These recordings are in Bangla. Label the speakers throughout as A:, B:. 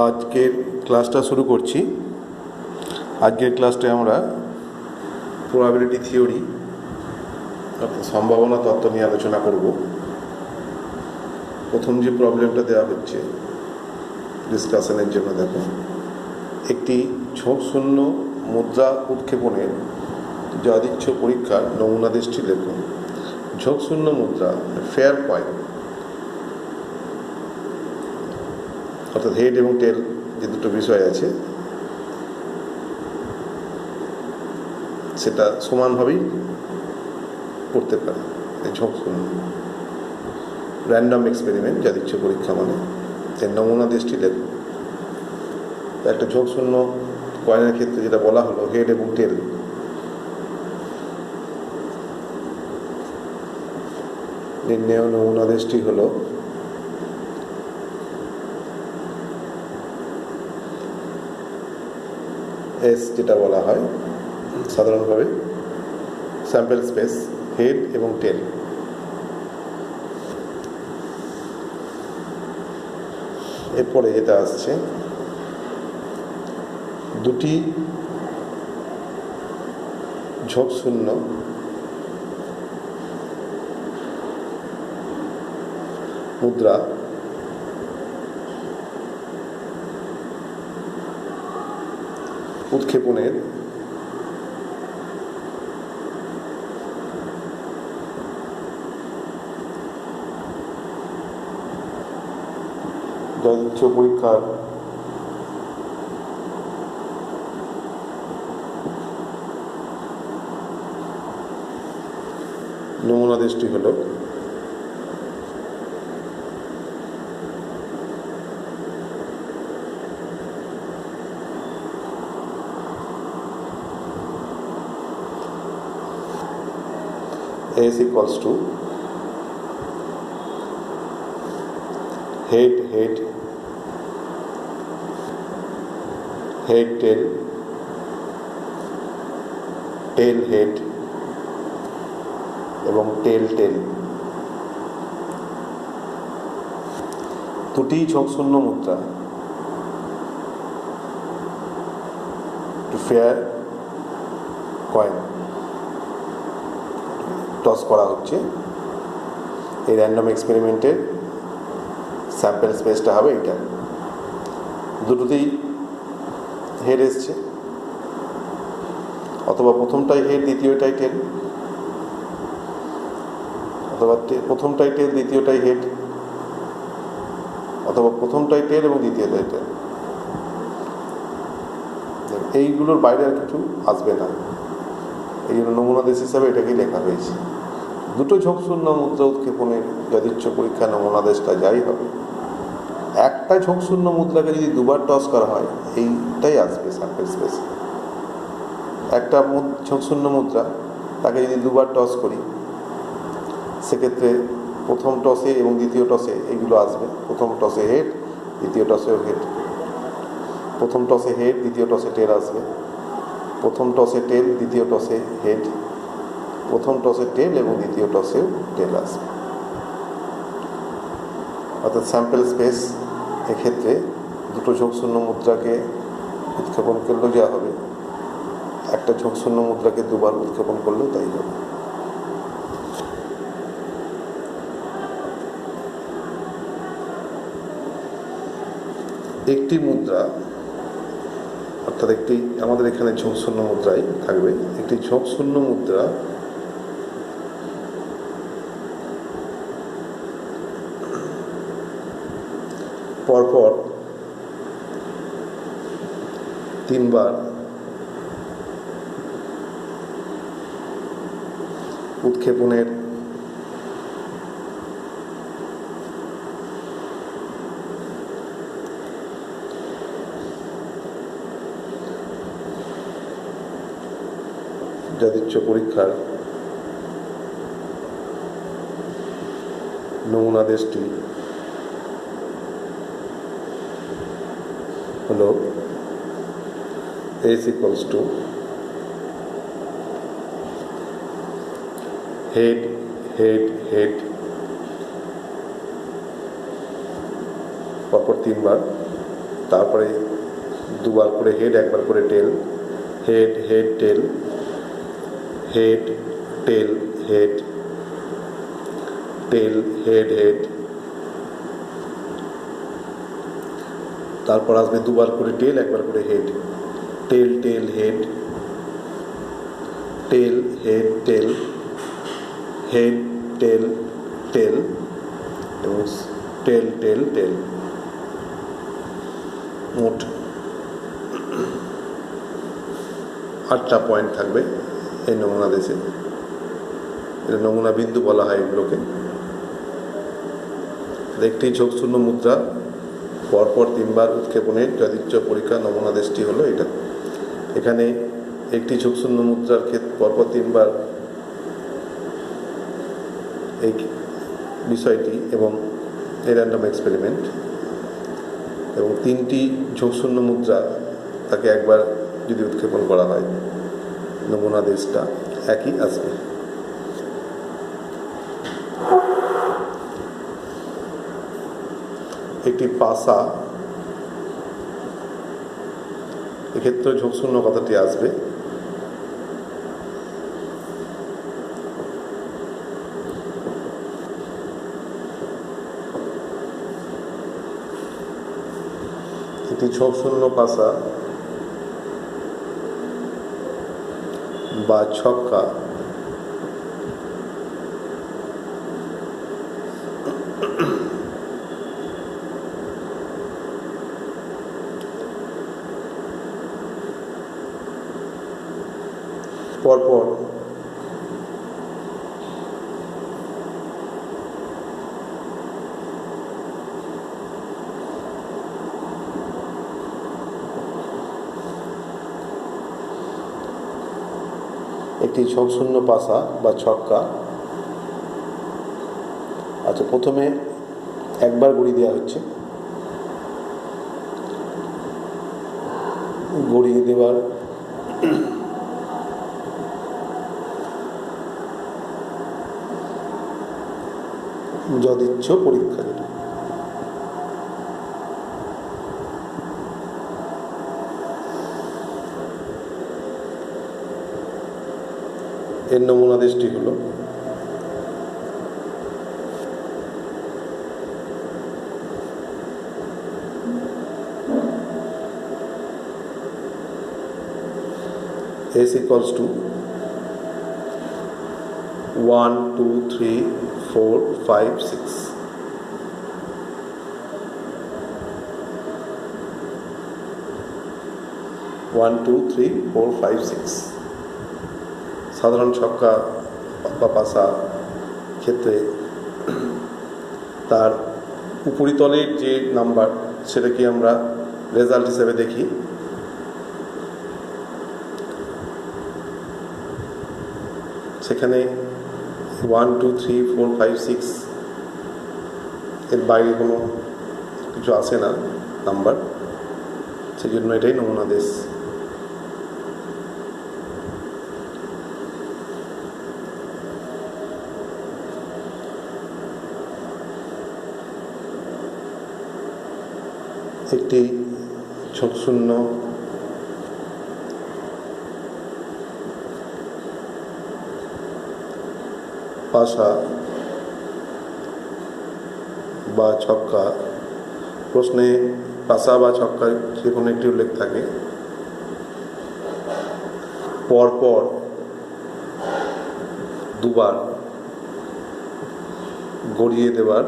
A: আজকের ক্লাসটা শুরু করছি। আজকের ক্লাসটায় আমরা প্রবাবিলিটি থিওরি অর্থাৎ সম্ভাবনা তত্ত্ব নিয়ে আলোচনা করব। প্রথম যে প্রবলেমটা দেওয়া হচ্ছে ডিসকাশনের জন্য, দেখো, একটি ঝোঁকশূন্য মুদ্রা উৎক্ষেপণের যাদৃচ্ছ পরীক্ষার নমুনা দেশটি লেখুন। ঝোঁকশূন্য মুদ্রা ফেয়ার কয়েন অর্থাৎ হেড এবং টেল যে দুটো বিষয় আছে সেটা সমানভাবেই পড়তে পারে। ঝোঁকশূন্য র্যান্ডম এক্সপেরিমেন্ট যাদৃচ্ছ পরীক্ষা মানে এর নমুনা দেশটি লেখুন। একটা ঝোঁকশূন্য কয়েনের ক্ষেত্রে যেটা বলা হলো হেড এবং টেল, নির্ণেয় নমুনা দেশটি হলো এস, যেটা বলা হয় সাধারণভাবে স্যাম্পল স্পেস, হেড এবং টেল। এরপরে যেটা আসছে, দুটি ঝোঁকশূন্য মুদ্রা উৎক্ষেপণের যাদৃচ্ছ পরীক্ষার নমুনা দেশটি হল S equals to head tail, tail head এবং টেল। দুটি ঝোঁকশূন্য মুদ্রা ফেয়ার কয়েন টস করা হচ্ছে। এই র্যান্ডম এক্সপেরিমেন্টের স্যাম্পল স্পেসটা হবে এইটা। দুটোতেই হেড এসছে, অথবা প্রথমটাই হেড দ্বিতীয়টাই টেল, অথবা প্রথমটাই টেল দ্বিতীয়টাই হেড, অথবা প্রথমটাই টেল এবং দ্বিতীয়টাই টেল। এইগুলোর বাইরে আর কিছু আসবে না, এই জন্য নমুনা দেশ হিসাবে এটাকেই লেখা হয়েছে। দুটো ঝোঁকশূন্য মুদ্রা উৎক্ষেপণের যাদৃচ্ছ পরীক্ষা নমুনা দেশটা যাই হবে, একটা ঝোঁকশূন্য মুদ্রাকে যদি দুবার টস করা হয় এইটাই আসবে স্যাম্পল স্পেস। একটা ঝোঁকশূন্য মুদ্রা তাকে যদি দুবার টস করি সেক্ষেত্রে প্রথম টসে এবং দ্বিতীয় টসে এইগুলো আসবে। প্রথম টসে হেড, দ্বিতীয় টসেও হেড। প্রথম টসে হেড, দ্বিতীয় টসে টেল আসবে। প্রথম টসে টেল, দ্বিতীয় টসে হেড। প্রথম টসে টেল এবং দ্বিতীয় টসেও টেল আসবে। অর্থাৎ স্যাম্পল স্পেস এক্ষেত্রে দুটো ঝোঁকশূন্য মুদ্রাকে উৎক্ষেপণ করলেও যা হবে, একটা ঝোঁকশূন্য মুদ্রাকে দুবার উৎক্ষেপণ করলেও তাই হবে। একটি মুদ্রা অর্থাৎ একটি, আমাদের এখানে ঝোঁকশূন্য মুদ্রাই থাকবে, একটি ঝোঁকশূন্য মুদ্রা পরপর 3 বার উৎক্ষেপণের যাদৃচ্ছ পরীক্ষার নমুনা দেশটি হলো S equals to head, head, head পরপর 3 বার তারপরে দুবার করে হেড, একবার করে tail, head head tail, head tail head, tail head head. তারপর আসবে দুবার করে টেল, একবার করে head, tail tail head, tail head tail, head tail tail এবং টেল টেল টেল। মোট 8টা পয়েন্ট থাকবে এই নমুনা দেশে। এটা নমুনা বিন্দু বলা হয় এগুলোকে। একটি ঝোঁকশূন্য মুদ্রা পরপর 3বার উৎক্ষেপণের যদিচ্ছ পরীক্ষা নমুনা দেশটি হলো এটা। এখানে একটি ঝোঁকশূন্য মুদ্রার ক্ষেত্রে পরপর 3বার এই বিষয়টি এবং এই র্যান্ডম এক্সপেরিমেন্ট, এবং 3টি ঝোঁকশূন্য মুদ্রা তাকে একবার যদি উৎক্ষেপণ করা হয় নমুনা দেশটা একই আসবে। একটি পাসা, এক্ষেত্রে ঝোঁকশূন্য কথাটি আসবে। একটি ঝোঁকশূন্য পাসা বা ছক্কা পরপর একটি ঝোঁকশূন্য পাসা বা ছক্কা। আচ্ছা, প্রথমে একবার গড়ি দেওয়া হচ্ছে, গড়িয়ে দেওয়ার যদিচ্ছ পরীক্ষা। এর নমুনা দেশটি হলো S equals to 1 2 3 4 5 6। 1 2 3 4 5 6। সাধারণ ছক্কা বা পাসা ক্ষেত্রে তার উপরিতলের যে নাম্বার সেটাকে আমরা রেজাল্ট হিসেবে দেখি। সেখানে 1 2 3 4 5 6 এর বাইরে কোনো কিছু আসে না নাম্বার, সেই জন্য এটাই নমুনা দেশ। একটি ঝোঁকশূন্য পাসা বা ছক্কা, প্রশ্নে পাসা বা ছক্কা যে কোনো একটি উল্লেখ থাকে, পরপর দুবার গড়িয়ে দেওয়ার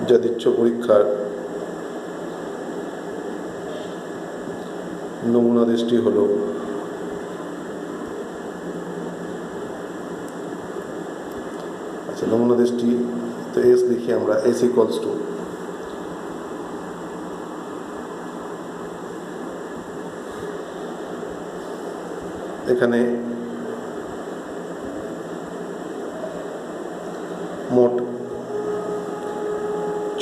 A: যদিচ্ছ পরীক্ষার নমুনা দেশটি হল আচ্ছা, নমুনা দেশটি তো এস লিখি আমরা, S equals to এখানে মোট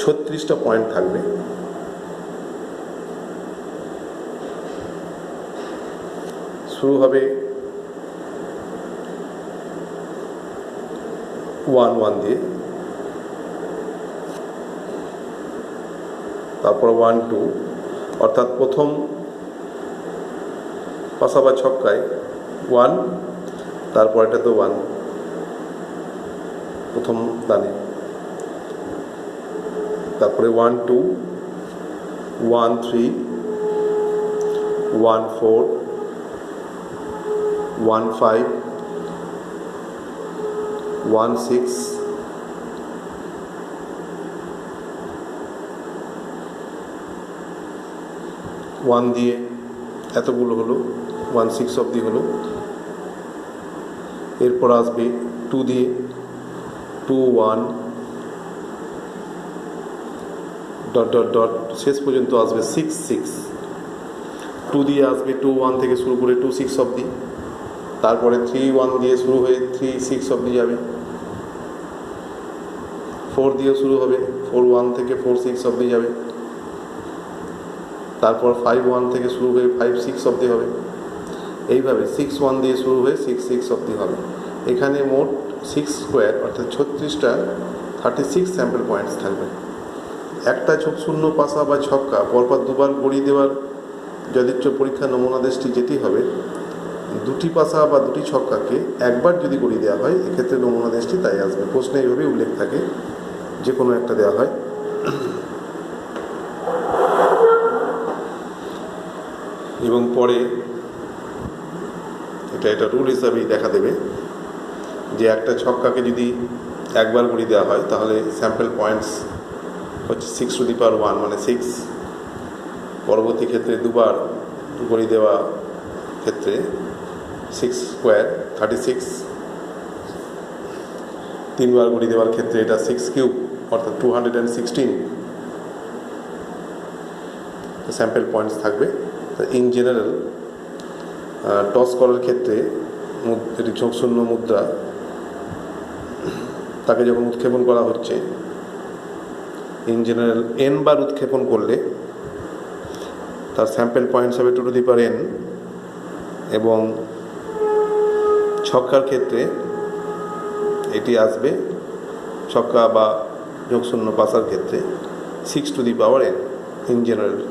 A: 36টা পয়েন্ট থাকবে। শুরু হবে 1-1 দিয়ে, তারপর 1-2, অর্থাৎ প্রথম পাশা বা ছক্কায় 1, তারপর এটা তো 1 প্রথম দানে, তারপরে 1-2, 1-3, 1-4, 1-5, 1-6, 1 দিয়ে এতগুলো হলো, 1-6 অবধি হলো। এরপর আসবে 2 দিয়ে 2-1 ডট ডট ডট, শেষ পর্যন্ত আসবে 6-6। 2 দিয়ে আসবে 2-1 থেকে শুরু করে 2-6 অবধি, তারপরে 3-1 দিয়ে শুরু হয়ে 3-6 অবধি যাবে। 4 দিয়ে শুরু হবে, 4-1 থেকে 4-6 অবধি যাবে। তারপর 5-1 থেকে শুরু হয়ে 5-6 অবধি হবে। এইভাবে 6-1 দিয়ে শুরু হয়ে 6-6 অবধি হবে। এখানে মোট 6 স্কোয়ার অর্থাৎ 36টা 36 স্যাম্পল পয়েন্টস থাকবে। একটা ঝোঁকশূন্য পাশা বা ছক্কা পরপর দুবার গড়িয়ে দেওয়ার যদিচ্ছ পরীক্ষা নমুনাদেশটি যেটি হবে, দুটি পাশা বা দুটি ছক্কাকে একবার যদি গড়িয়ে দেওয়া হয়, এক্ষেত্রে নমুনাদেশটি তাই আসবে। প্রশ্নে এইভাবেই উল্লেখ থাকে, যে কোনো একটা দেওয়া হয়। এবং পরে এটা রুল হিসাবেই দেখা দেবে যে একটা ছক্কাকে যদি একবার গড়িয়ে দেওয়া হয়, তাহলে স্যাম্পল পয়েন্টস হচ্ছে 6^1 মানে 6। পরবর্তী ক্ষেত্রে দুবার গড়িয়ে দেওয়া ক্ষেত্রে 6 স্কোয়ার 36, তিনবার গড়িয়ে দেওয়ার ক্ষেত্রে এটা 6 কিউব অর্থাৎ 216 স্যাম্পল পয়েন্টস থাকবে। ইন জেনারেল টস করার ক্ষেত্রে এটি ঝোঁকশূন্য মুদ্রা, তাকে যখন উৎক্ষেপণ করা হচ্ছে, ইন জেনারেল n বার উৎক্ষেপণ করলে তার স্যাম্পল পয়েন্টস হবে 2n, এবং ছক্কার ক্ষেত্রে এটি আসবে, ছক্কা বা ঝোঁকশূন্য পাশার ক্ষেত্রে 6n ইন জেনারেল।